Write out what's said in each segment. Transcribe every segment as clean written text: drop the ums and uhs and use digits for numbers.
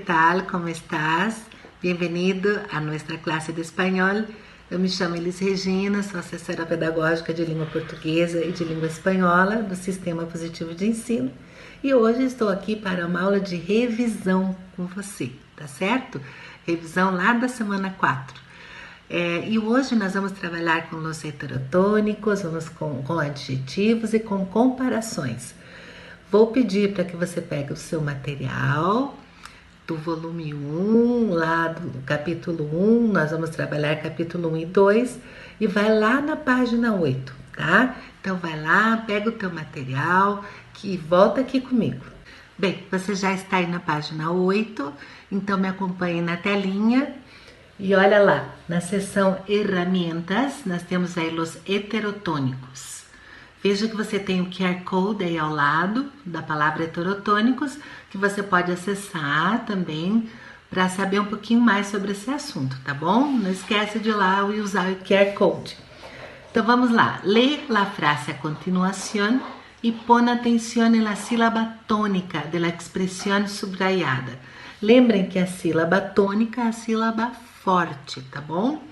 tal? ¿Cómo estás? Bem-vindo a nossa classe de espanhol. Eu me chamo Elis Regina, sou assessora pedagógica de língua portuguesa e de língua espanhola do Sistema Positivo de Ensino. E hoje estou aqui para uma aula de revisão com você, tá certo? Revisão lá da semana 4. E hoje nós vamos trabalhar com os heterotônicos, vamos com adjetivos e com comparações. Vou pedir para que você pegue o seu material do volume 1, lá do capítulo 1, nós vamos trabalhar capítulo 1 e 2, e vai lá na página 8, tá? Então vai lá, pega o teu material e volta aqui comigo. Bem, você já está aí na página 8, então me acompanhe na telinha. E olha lá, na seção Herramientas, nós temos aí os heterotônicos. Veja que você tem o QR Code aí ao lado da palavra heterotônicos, que você pode acessar também para saber um pouquinho mais sobre esse assunto, tá bom? Não esquece de ir lá e usar o QR Code. Então vamos lá, lê a frase a continuação e põe atenção na sílaba tônica da expressão subrayada. Lembrem que a sílaba tônica é a sílaba forte, tá bom?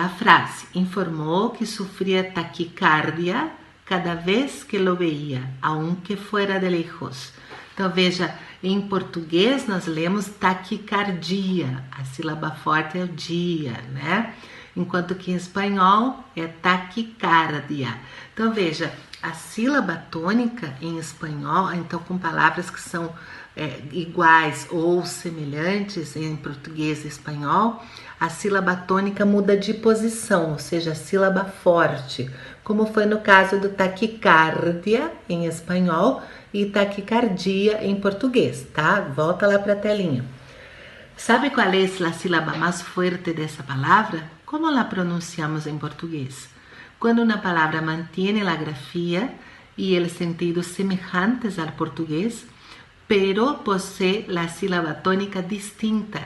A frase informou que sofria taquicardia cada vez que lo veía, aunque fuera de lejos. Então veja, em português nós lemos taquicardia, a sílaba forte é o dia, né? Enquanto que em espanhol é taquicardia. Então veja, a sílaba tônica em espanhol, então com palavras que são iguais ou semelhantes em português e espanhol, a sílaba tônica muda de posição, ou seja, a sílaba forte, como foi no caso do taquicardia em espanhol e taquicardia em português, tá? Volta lá para a telinha. Sabe qual é a sílaba mais forte dessa palavra? Como la pronunciamos em português? Quando uma palavra mantém a grafia e o sentido semelhantes ao português, pero posee la sílaba tónica distinta.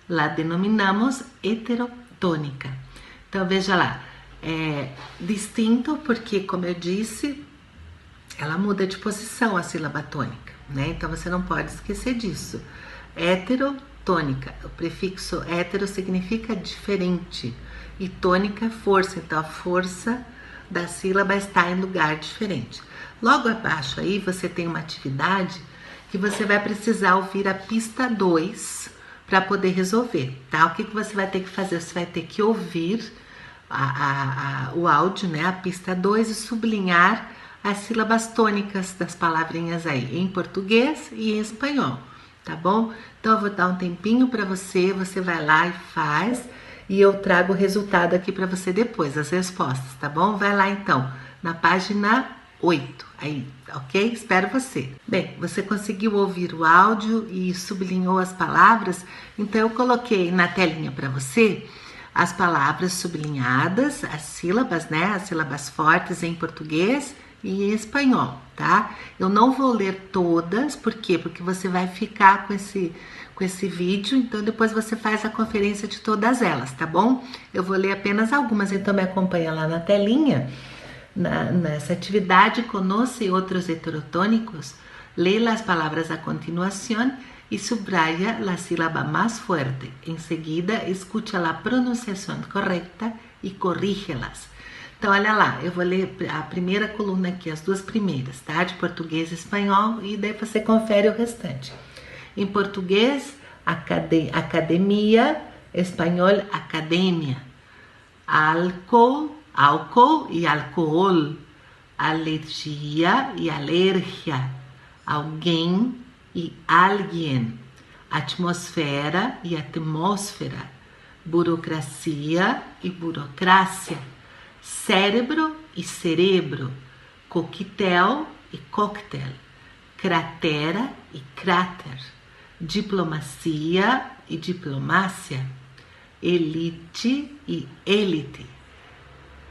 La denominamos heterotônica. Então, veja lá, distinto porque, como eu disse, ela muda de posição a sílaba tônica, né? Então, você não pode esquecer disso. Heterotônica, o prefixo hetero significa diferente e tônica é força, então a força da sílaba está em lugar diferente. Logo abaixo aí você tem uma atividade que você vai precisar ouvir a pista 2 para poder resolver, tá? O que você vai ter que fazer? Você vai ter que ouvir o áudio, né? A pista 2 e sublinhar as sílabas tônicas das palavrinhas aí, em português e em espanhol, tá bom? Então eu vou dar um tempinho para você, você vai lá e faz, e eu trago o resultado aqui para você depois, as respostas, tá bom? Vai lá então, na página 8, aí, ok? Espero você. Bem, você conseguiu ouvir o áudio e sublinhou as palavras, então eu coloquei na telinha para você as palavras sublinhadas, as sílabas, né? As sílabas fortes em português e em espanhol, tá? Eu não vou ler todas, por quê? Porque você vai ficar com esse vídeo, então depois você faz a conferência de todas elas, tá bom? Eu vou ler apenas algumas, então me acompanha lá na telinha. Nessa atividade, conoce outros heterotônicos, lê as palavras a continuação e subraya a sílaba mais forte. Em seguida, escucha a pronunciação correta e corrígelas. Então, olha lá, eu vou ler a primeira coluna aqui, as duas primeiras, tá? De português e espanhol, e daí você confere o restante. Em português, academia, espanhol, academia. Álcool e alcohol, alergia e alergia, alguém e alguém, atmosfera e atmosfera, burocracia e burocracia, cérebro e cerebro, coquetel e coquetel, cratera e cráter, diplomacia e diplomácia, elite e elite,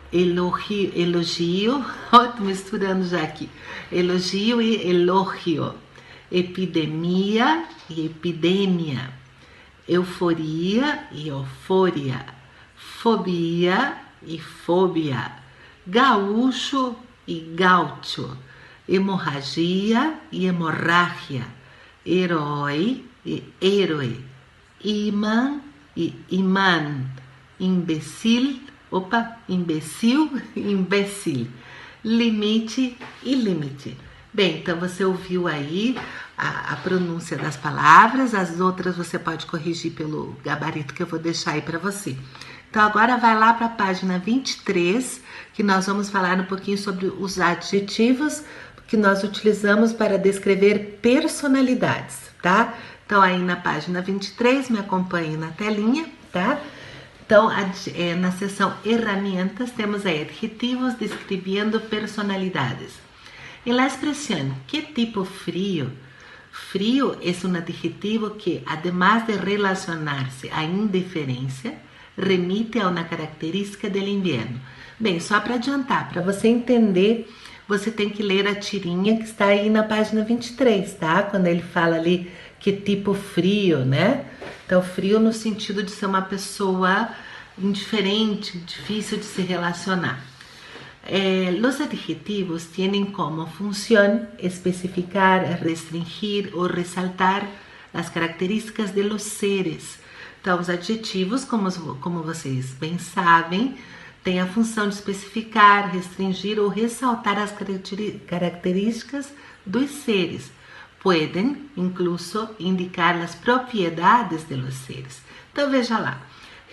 elogio, tô misturando já aqui, elogio e elogio, epidemia e epidemia, euforia e eufória, fobia e fobia, gaúcho e gaucho, hemorragia e hemorragia, herói e héroe. Imã e imã. Imbecil, imbecil, imbecil. Limite e limite. Bem, então você ouviu aí a pronúncia das palavras, as outras você pode corrigir pelo gabarito que eu vou deixar aí para você. Então agora vai lá para a página 23, que nós vamos falar um pouquinho sobre os adjetivos que nós utilizamos para descrever personalidades, tá? Então aí na página 23, me acompanhe na telinha, tá? Então, na seção herramientas, temos aí adjetivos descrevendo personalidades. En la expresión ¿qué tipo frío? Frío es un adjetivo que, además de relacionarse a indiferencia, remite a una característica del invierno. Bem, só para adiantar, para você entender, você tem que ler a tirinha que está aí na página 23, tá? Quando ele fala ali que tipo frio, né? Então, frio no sentido de ser uma pessoa indiferente, difícil de se relacionar. Los adjetivos tienen como función especificar, restringir o resaltar as características de los seres. Então, os adjetivos, como vocês bem sabem, têm a função de especificar, restringir ou ressaltar as características dos seres. Pueden, incluso, indicar as propriedades de los seres. Então, veja lá.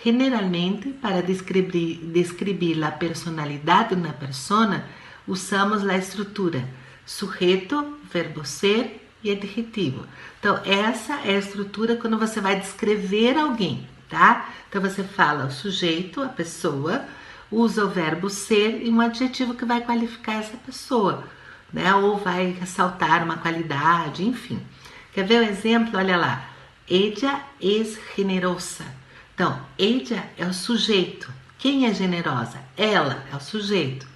Generalmente, para descrever a personalidade de uma pessoa, usamos a estrutura sujeito, verbo ser e adjetivo. Então, essa é a estrutura quando você vai descrever alguém, tá? Então, você fala o sujeito, a pessoa, usa o verbo ser e um adjetivo que vai qualificar essa pessoa, né? Ou vai ressaltar uma qualidade, enfim. Quer ver o exemplo? Olha lá. Ella es generosa. Então, ella é o sujeito. Quem é generosa? Ela é o sujeito.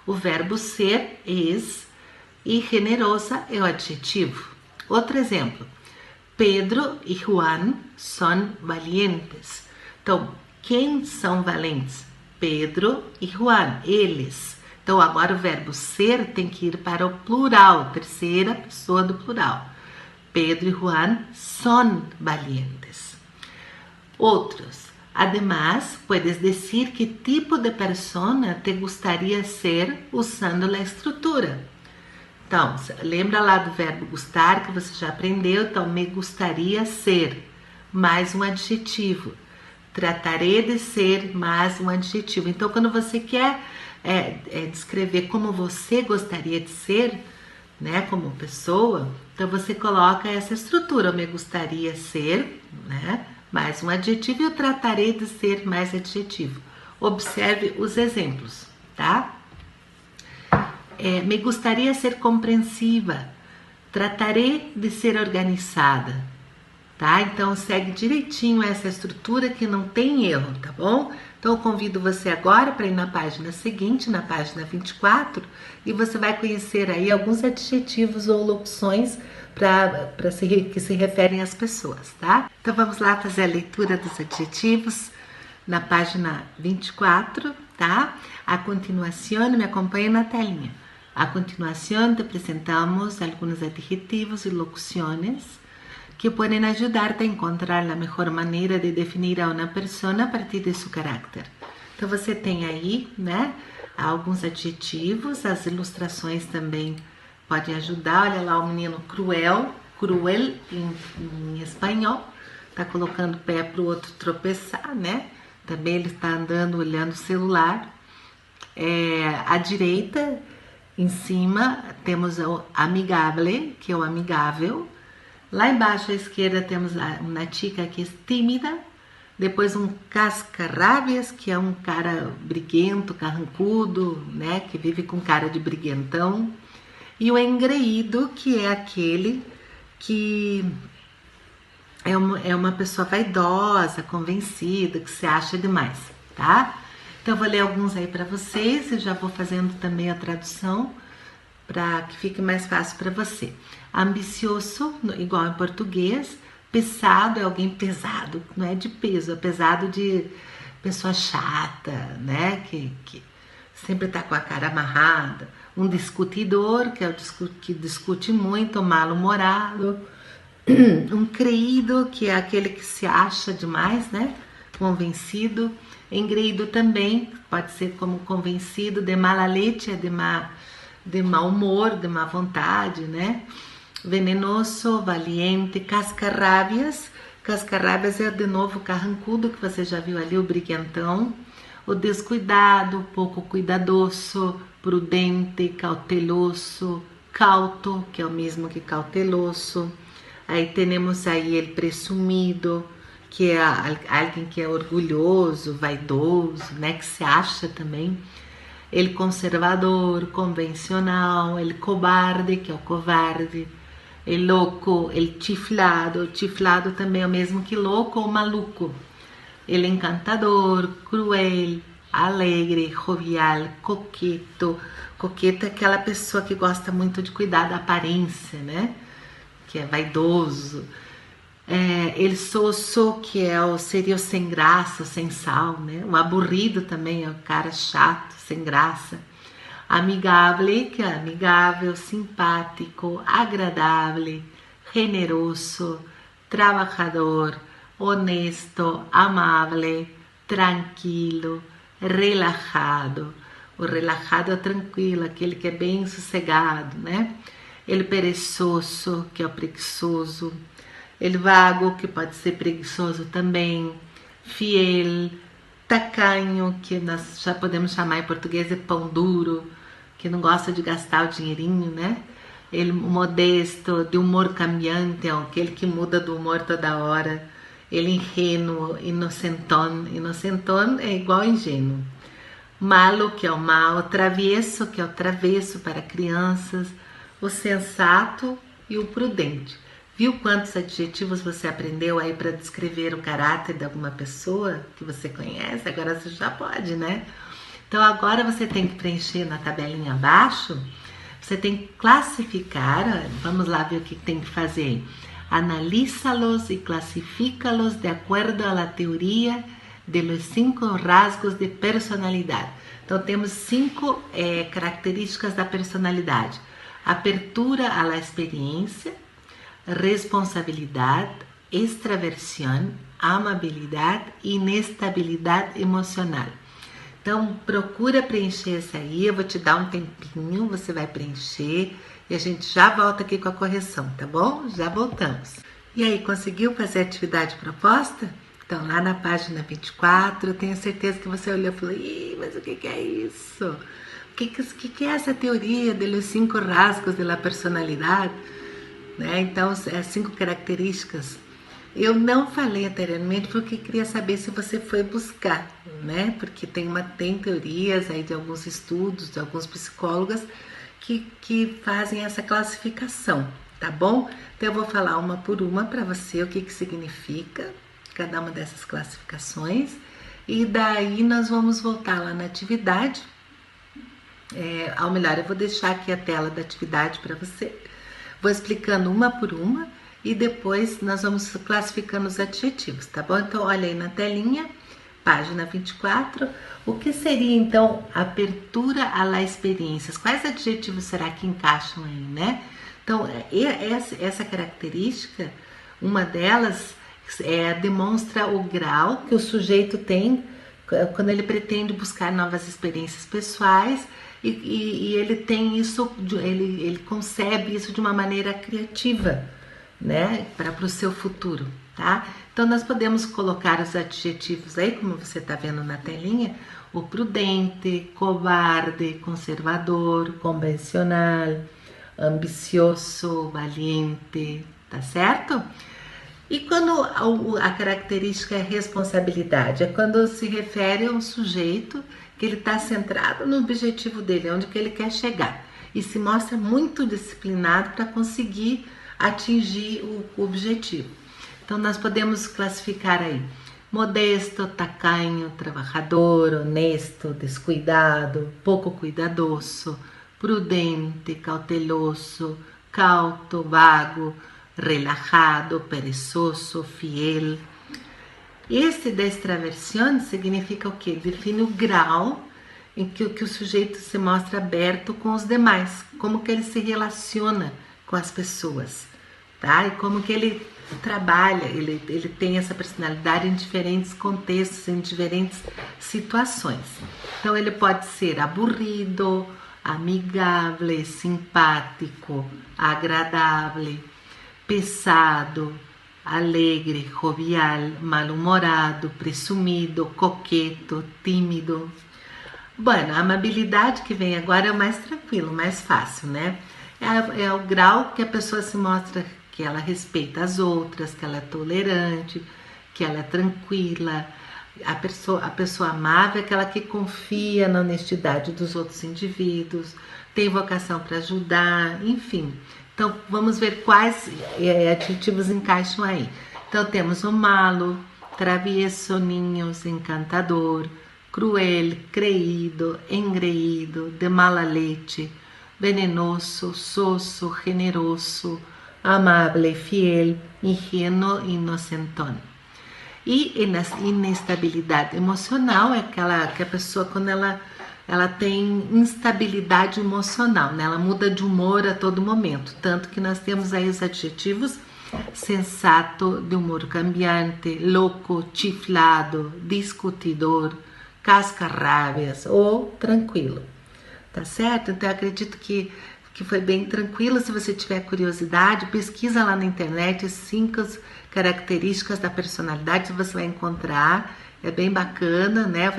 O verbo ser, es, e generosa é o adjetivo. Outro exemplo. Pedro e Juan são valientes. Então, quem são valentes? Pedro e Juan, eles. Então, agora o verbo ser tem que ir para o plural, terceira pessoa do plural. Pedro e Juan são valientes. Outros. Además, puedes decir que tipo de persona te gustaría ser usando a estrutura. Então, lembra lá do verbo gustar que você já aprendeu? Então, me gustaría ser, mais um adjetivo. Trataré de ser, mais um adjetivo. Então, quando você quer descrever como você gostaria de ser, né, como pessoa, então você coloca essa estrutura. Eu me gustaria ser, né? Mais um adjetivo e eu tratarei de ser mais adjetivo. Observe os exemplos, tá? Me gustaria ser compreensiva. Tratarei de ser organizada, tá? Então, segue direitinho essa estrutura que não tem erro, tá bom? Então, eu convido você agora para ir na página seguinte, na página 24, e você vai conhecer aí alguns adjetivos ou locuções que se referem às pessoas, tá? Então vamos lá fazer a leitura dos adjetivos na página 24, tá? A continuação, me acompanhe na telinha. A continuação te apresentamos alguns adjetivos e locuções que podem ajudar-te a encontrar a melhor maneira de definir a uma pessoa a partir de seu caráter. Então você tem aí, né, alguns adjetivos, as ilustrações também podem ajudar. Olha lá o menino cruel em espanhol, tá colocando o pé para o outro tropeçar, né? Também ele está andando olhando o celular. À direita, em cima, temos o amigable, que é o amigável. Lá embaixo à esquerda temos uma chica que é tímida. Depois um cascarrabias, que é um cara briguento, carrancudo, né? Que vive com cara de briguentão. E o engreído, que é aquele que é uma pessoa vaidosa, convencida, que se acha demais, tá? Então, eu vou ler alguns aí para vocês e já vou fazendo também a tradução para que fique mais fácil para você. Ambicioso, igual em português. Pesado é alguém pesado, não é de peso, é pesado de pessoa chata, né? Que sempre tá com a cara amarrada. Um discutidor, que é o que discute muito, mal-humorado. Um creído, que é aquele que se acha demais, né? Convencido. Engreído também pode ser como convencido. De mala leche, de mau humor, de má vontade, né? Venenoso, valiente. Cascarrabias. Cascarrabias é de novo o carrancudo, que você já viu ali, o briguentão. O descuidado, pouco cuidadoso. Prudente, cauteloso. Cauto, que é o mesmo que cauteloso. Aí temos aí ele presumido, que é alguém que é orgulhoso, vaidoso, né, que se acha também. Ele conservador, convencional, ele cobarde, que é o covarde. Ele louco, ele chiflado. Chiflado também é o mesmo que louco ou maluco. Ele encantador, cruel, alegre, jovial, coqueto. Coqueto é aquela pessoa que gosta muito de cuidar da aparência, né? Que é vaidoso. Ele soço, que seria o sem graça, sem sal, né? O aburrido também é o cara chato, sem graça. Amigable, que é amigável, simpático, agradável, generoso, trabajador, honesto, amável, tranquilo, relajado. O relajado é tranquilo, aquele que é bem sossegado, né? Ele perezoso, que é o preguiçoso. Ele vago, que pode ser preguiçoso também. Fiel, tacanho, que nós já podemos chamar em português de pão duro, que não gosta de gastar o dinheirinho, né? Ele modesto, de humor cambiante, é aquele que muda do humor toda hora. Ele ingênuo, inocentón. Inocentón é igual ingênuo. Malo, que é o mal. Traviesso, que é o travesso para crianças. O sensato e o prudente. Viu quantos adjetivos você aprendeu aí para descrever o caráter de alguma pessoa que você conhece? Agora você já pode, né? Então agora você tem que preencher na tabelinha abaixo, você tem que classificar, vamos lá ver o que tem que fazer. Analízalos e classifícalos de acordo à teoria de los 5 rasgos de personalidade. Então temos 5 características da personalidade. Apertura à la experiência, responsabilidade, extraversión, amabilidade e inestabilidade emocional. Então procura preencher essa aí, eu vou te dar um tempinho, você vai preencher e a gente já volta aqui com a correção, tá bom? Já voltamos. E aí, conseguiu fazer a atividade proposta? Então lá na página 24, eu tenho certeza que você olhou e falou: ih, mas o que é isso? O que é essa teoria dos 5 rasgos da personalidade? Né? Então, as 5 características. Eu não falei anteriormente porque queria saber se você foi buscar, né? Porque tem teorias aí de alguns estudos, de alguns psicólogos que fazem essa classificação, tá bom? Então eu vou falar uma por uma para você o que significa cada uma dessas classificações e daí nós vamos voltar lá na atividade. Ao melhor, eu vou deixar aqui a tela da atividade para você. Vou explicando uma por uma e depois nós vamos classificando os adjetivos, tá bom? Então, olha aí na telinha, página 24. O que seria, então, apertura à la experiências? Quais adjetivos será que encaixam aí, né? Então, essa característica, uma delas, demonstra o grau que o sujeito tem quando ele pretende buscar novas experiências pessoais e ele tem isso, ele concebe isso de uma maneira criativa, né, para o seu futuro, tá? Então nós podemos colocar os adjetivos aí, como você está vendo na telinha: o prudente, covarde, conservador, convencional, ambicioso, valiente, tá certo? E quando a característica é responsabilidade, é quando se refere a um sujeito que ele está centrado no objetivo dele, onde que ele quer chegar, e se mostra muito disciplinado para conseguir atingir o objetivo. Então nós podemos classificar aí: modesto, tacanho, trabalhador, honesto, descuidado, pouco cuidadoso, prudente, cauteloso, cauto, vago, relajado, perezoso, fiel. Esse da extraversión significa o quê? Define o grau em que o sujeito se mostra aberto com os demais, como que ele se relaciona com as pessoas, tá? E como que ele trabalha, ele tem essa personalidade em diferentes contextos, em diferentes situações. Então ele pode ser aburrido, amigável, simpático, agradável, pesado, alegre, jovial, mal-humorado, presumido, coqueto, tímido. Bueno, a amabilidade que vem agora é o mais tranquilo, mais fácil, né? É o grau que a pessoa se mostra que ela respeita as outras, que ela é tolerante, que ela é tranquila. A pessoa amável é aquela que confia na honestidade dos outros indivíduos, tem vocação para ajudar, enfim. Então, vamos ver quais adjetivos encaixam aí. Então, temos o malo, travieso, niños, encantador, cruel, creído, engreído, de mala leche, venenoso, soso, generoso, amable, fiel, ingenuo, inocentón. E inestabilidade emocional é aquela que a pessoa, quando ela tem instabilidade emocional, né? Ela muda de humor a todo momento. Tanto que nós temos aí os adjetivos sensato, de humor cambiante, louco, chiflado, discutidor, cascarrabias ou tranquilo. Tá certo? Então eu acredito que foi bem tranquilo. Se você tiver curiosidade, pesquisa lá na internet as 5 características da personalidade, você vai encontrar. É bem bacana, né?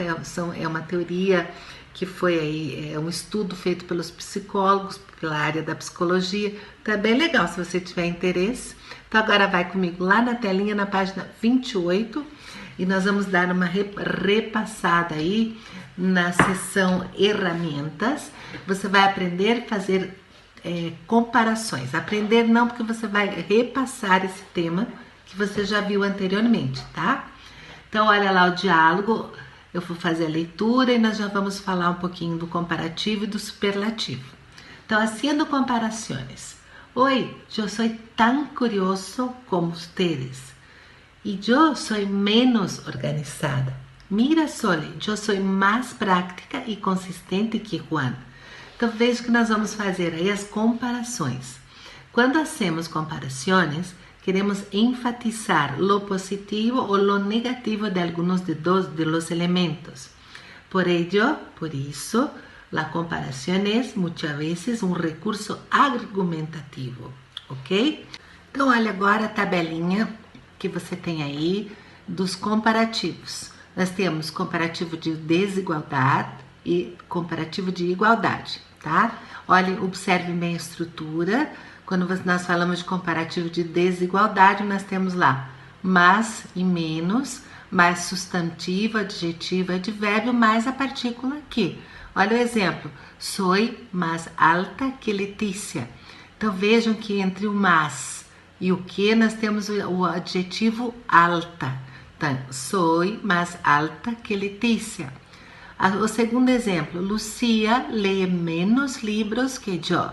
É uma teoria que foi aí, um estudo feito pelos psicólogos, pela área da psicologia. Então é bem legal se você tiver interesse. Então agora vai comigo lá na telinha, na página 28, e nós vamos dar uma repassada aí na seção Herramientas. Você vai aprender a fazer comparações. Aprender não, porque você vai repassar esse tema que você já viu anteriormente, tá? Então olha lá o diálogo, eu vou fazer a leitura e nós já vamos falar um pouquinho do comparativo e do superlativo. Então, haciendo comparações. Oi, eu sou tão curioso como ustedes. E eu sou menos organizada. Mira, Sole, eu sou mais prática e consistente que Juan. Então veja que nós vamos fazer aí as comparações. Quando hacemos comparações, queremos enfatizar lo positivo ou lo negativo de algunos de los elementos. Por isso, la comparación es muchas veces un recurso argumentativo, ok? Então olha agora a tabelinha que você tem aí dos comparativos. Nós temos comparativo de desigualdade e comparativo de igualdade, tá? Olha, observe bem a estrutura. Quando nós falamos de comparativo de desigualdade, nós temos lá mais e menos, mais substantivo, adjetivo, advérbio, mais a partícula que. Olha o exemplo. Soy mais alta que Letícia. Então vejam que entre o mais e o que nós temos o adjetivo alta. Então, soy mais alta que Letícia. O segundo exemplo, Lucia lê menos livros que eu.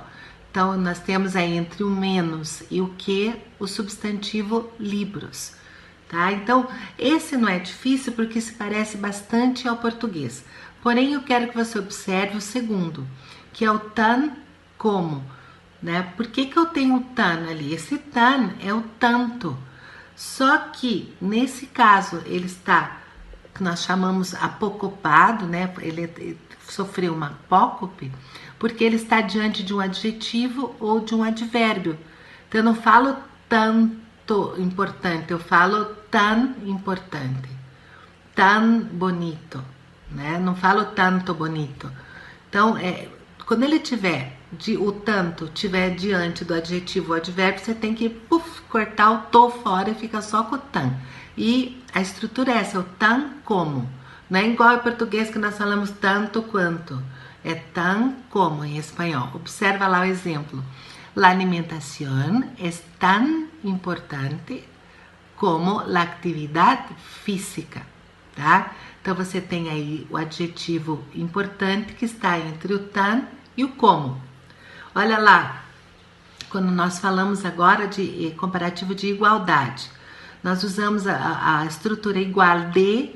Então, nós temos aí entre o menos e o que o substantivo livros. Tá? Então, esse não é difícil porque se parece bastante ao português. Porém, eu quero que você observe o segundo, que é o tan como. Né? Por que eu tenho o tan ali? Esse tan é o tanto. Só que, nesse caso, ele está, que nós chamamos apocopado, né? Ele sofreu uma apócope, porque ele está diante de um adjetivo ou de um advérbio. Então, eu não falo tanto importante, eu falo tan importante, tan bonito, né? Não falo tanto bonito. Então, quando ele tiver, o tanto tiver diante do adjetivo ou advérbio, você tem que cortar o to fora e fica só com o tan. E a estrutura é essa, o tan como. Não é igual ao português que nós falamos tanto quanto. É tan como em espanhol. Observa lá o exemplo. La alimentación es tan importante como la actividad física. Tá? Então você tem aí o adjetivo importante que está entre o tan e o como. Olha lá, quando nós falamos agora de comparativo de igualdade, nós usamos a estrutura igual de,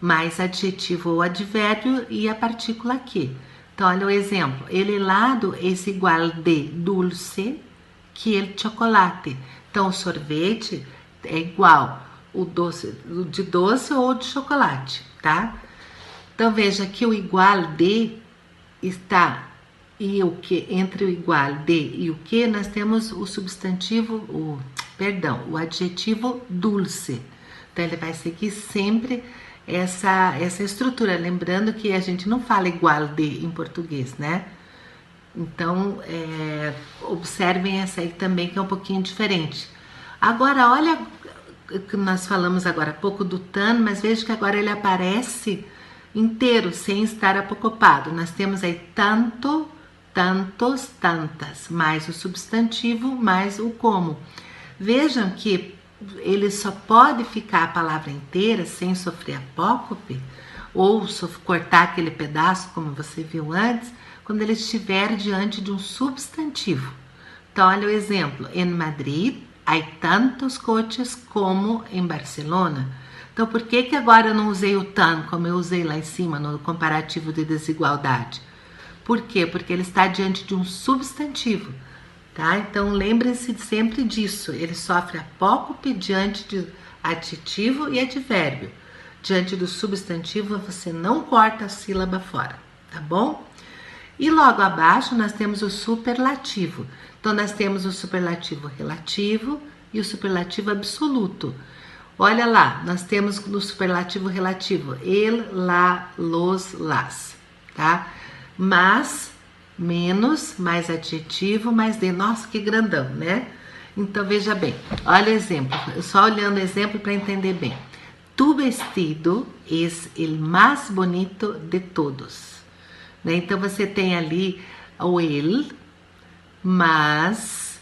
mais adjetivo ou advérbio e a partícula que. Então, olha o exemplo. El helado es igual de dulce que el chocolate. Então, o sorvete é igual o doce, de doce ou de chocolate, tá? Então, veja que o igual de está e o que, entre o igual de e o que, nós temos o substantivo, o adjetivo dulce. Então, ele vai seguir sempre essa estrutura. Lembrando que a gente não fala igual de em português, né? Então, observem essa aí também, que é um pouquinho diferente. Agora, olha, que nós falamos agora há pouco do tan, mas veja que agora ele aparece inteiro, sem estar apocopado. Nós temos aí tanto, tantos, tantas, mais o substantivo, mais o como. Vejam que ele só pode ficar a palavra inteira sem sofrer apócope, ou cortar aquele pedaço, como você viu antes, quando ele estiver diante de um substantivo. Então, olha o exemplo. Em Madrid, há tantos coches como em Barcelona. Então, por que agora eu não usei o tan, como eu usei lá em cima, no comparativo de desigualdade? Por quê? Porque ele está diante de um substantivo, tá? Então, lembrem-se sempre disso. Ele sofre apócope diante de adjetivo e advérbio. Diante do substantivo, você não corta a sílaba fora, tá bom? E logo abaixo nós temos o superlativo. Então, nós temos o superlativo relativo e o superlativo absoluto. Olha lá, nós temos no superlativo relativo el, la, los, las, tá? Mas, menos, mais adjetivo, mais de. Nossa, que grandão, né? Então, veja bem, olha o exemplo, só olhando o exemplo para entender bem. Tu vestido es el más bonito de todos. Né? Então, você tem ali o el, mais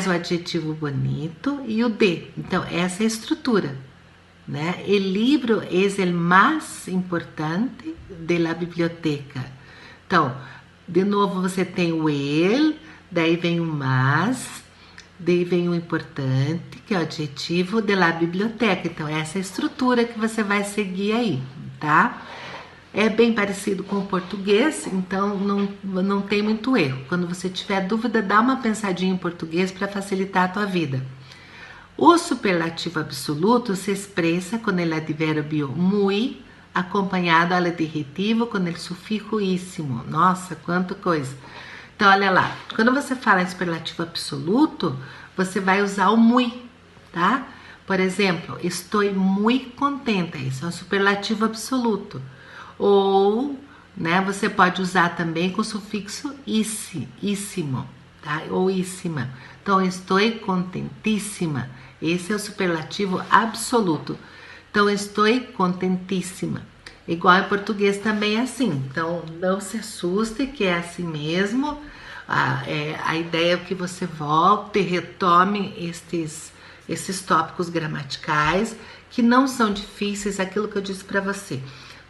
o adjetivo bonito e o de. Então, essa é a estrutura. Né? El libro es el más importante de la biblioteca. Então, de novo, você tem o el, daí vem o mais, daí vem o importante, que é o adjetivo de la biblioteca. Então, essa é a estrutura que você vai seguir aí, tá? É bem parecido com o português, então não tem muito erro. Quando você tiver dúvida, dá uma pensadinha em português para facilitar a tua vida. O superlativo absoluto se expressa com o advérbio muy, acompanhado ao adjetivo com o sufixo íssimo. Nossa, quanta coisa! Então, olha lá. Quando você fala em superlativo absoluto, você vai usar o muy, tá? Por exemplo, estou muito contente. Isso é um superlativo absoluto. Ou, né, você pode usar também com o sufixo íssimo, tá? Ou íssima. Então, estou contentíssima. Esse é o superlativo absoluto. Então, estou contentíssima. Igual em português também é assim. Então, não se assuste que é assim mesmo. A ideia é que você volte e retome esses tópicos gramaticais, que não são difíceis, aquilo que eu disse para você.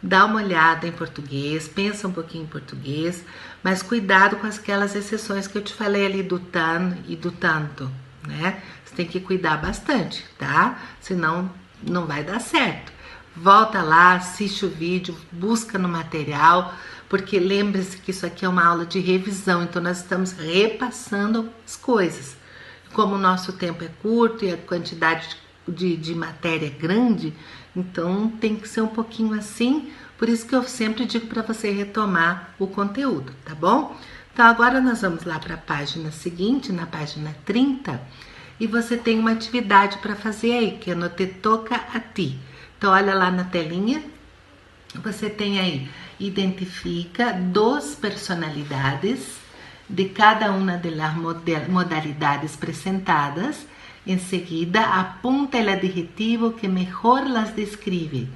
Dá uma olhada em português, pensa um pouquinho em português, mas cuidado com aquelas exceções que eu te falei ali do tan e do tanto, né? Você tem que cuidar bastante, tá? Senão não vai dar certo. Volta lá, assiste o vídeo, busca no material, porque lembre-se que isso aqui é uma aula de revisão, então nós estamos repassando as coisas. Como o nosso tempo é curto e a quantidade de matéria é grande, então tem que ser um pouquinho assim, por isso que eu sempre digo para você retomar o conteúdo, tá bom? Então agora nós vamos lá para a página seguinte, na página 30, e você tem uma atividade para fazer aí, que é no Te Toca a Ti. Então olha lá na telinha, você tem aí, identifica duas personalidades de cada uma das modalidades apresentadas. Em seguida, apunta o adjetivo que melhor las descreve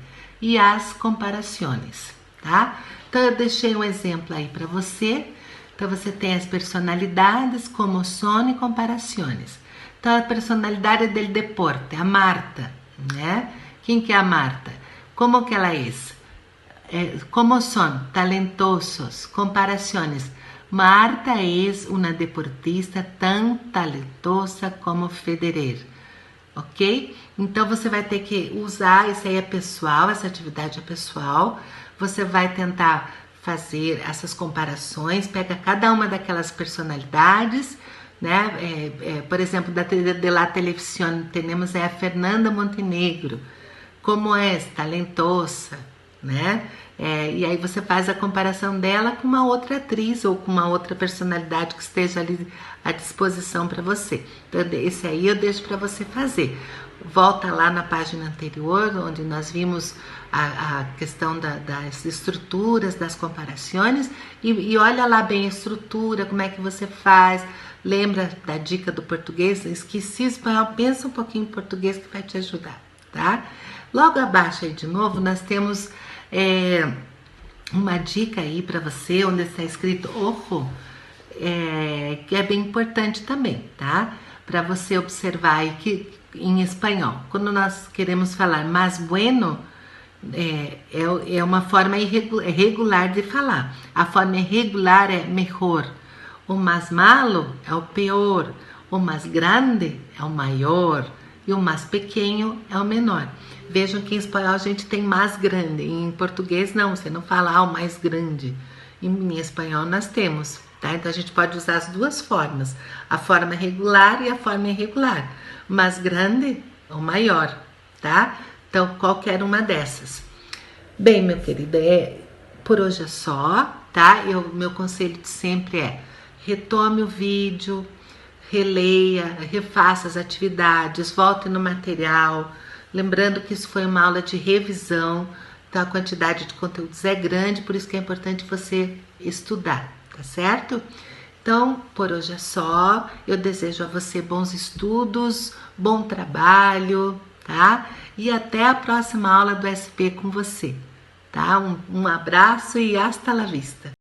e as comparações, tá? Então, eu deixei um exemplo aí para você. Então, você tem as personalidades, como são e comparações. Então, a personalidade del deporte, a Marta, né? Quem que é a Marta? Como que ela é? Como são? Talentosos, comparações. Marta é uma deportista tão talentosa como Federer, ok? Então, você vai ter que usar, isso aí é pessoal, essa atividade é pessoal, você vai tentar fazer essas comparações, pega cada uma daquelas personalidades, né? Por exemplo, de la televisión temos a Fernanda Montenegro, como é talentosa, né? E aí você faz a comparação dela com uma outra atriz ou com uma outra personalidade que esteja ali à disposição para você. Então, esse aí eu deixo para você fazer. Volta lá na página anterior, onde nós vimos a questão das estruturas, das comparações, e olha lá bem a estrutura, como é que você faz. Lembra da dica do português? Esqueci espanhol, pensa um pouquinho em português que vai te ajudar, tá? Logo abaixo aí de novo, nós temos uma dica aí para você, onde está escrito ojo, que é bem importante também, tá? Para você observar aí que em espanhol, quando nós queremos falar más bueno, é uma forma irregular de falar. A forma irregular é mejor. O más malo é o pior. O mais grande é o maior. E o mais pequeno é o menor. Vejam que em espanhol a gente tem mais grande. Em português não, você não fala o mais grande. Em espanhol nós temos, tá? Então a gente pode usar as duas formas. A forma regular e a forma irregular. O mais grande é o maior, tá? Então qualquer uma dessas. Bem, meu querido, por hoje é só, tá? Meu conselho de sempre é: retome o vídeo, releia, refaça as atividades, volte no material. Lembrando que isso foi uma aula de revisão, então a quantidade de conteúdos é grande, por isso que é importante você estudar, tá certo? Então, por hoje é só. Eu desejo a você bons estudos, bom trabalho, tá? E até a próxima aula do SP com você, tá? Um abraço e hasta la vista!